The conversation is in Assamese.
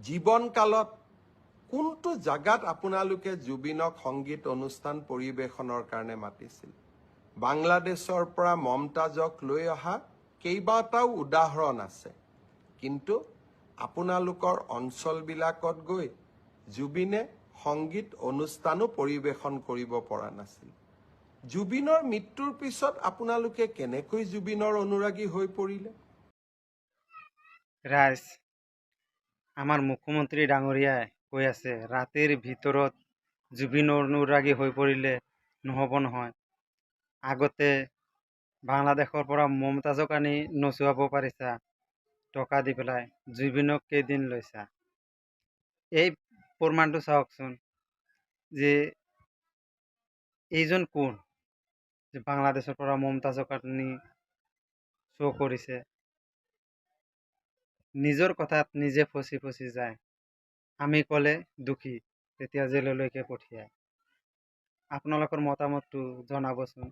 জীৱনকালত কোনটো জাগাত আপোনালোকে জুবিনক সংগীত অনুষ্ঠান পৰিৱেশনৰ কাৰণে মাতিছিল? বাংলাদেশৰ পৰা মমতাজক লৈ অহা কেইবাটাও উদাহৰণ আছে, কিন্তু আপোনালোকৰ অঞ্চলবিলাকত গৈ জুবিনে সংগীত অনুষ্ঠানো পৰিৱেশন কৰিব পৰা নাছিল। জুবিনৰ মৃত্যুৰ পিছত আপোনালোকে কেনেকৈ জুবিনৰ অনুৰাগী হৈ পৰিলে? ৰাইজ, আমাৰ মুখ্যমন্ত্ৰী ডাঙৰীয়াই কৈ আছে ৰাতিৰ ভিতৰত জুবিনৰ অনুৰাগী হৈ পৰিলে নহ'ব নহয়। আগতে বাংলাদেশৰ পৰা মমতাজক আনি নচুৱাব পাৰিছা টকা দি পেলাই, জুবিনক কেইদিন লৈছা? এই প্ৰমাণটো চাওকচোন যে এইজন কোন যে বাংলাদেশৰ পৰা মমতাজক আনি শ্ব' কৰিছে। নিজৰ কথাত নিজে ফচি ফচি যায়। আমি ক'লে দুখী, তেতিয়া জেললৈকে পঠিয়ায়। আপোনালোকৰ মতামতটো জনাবচোন।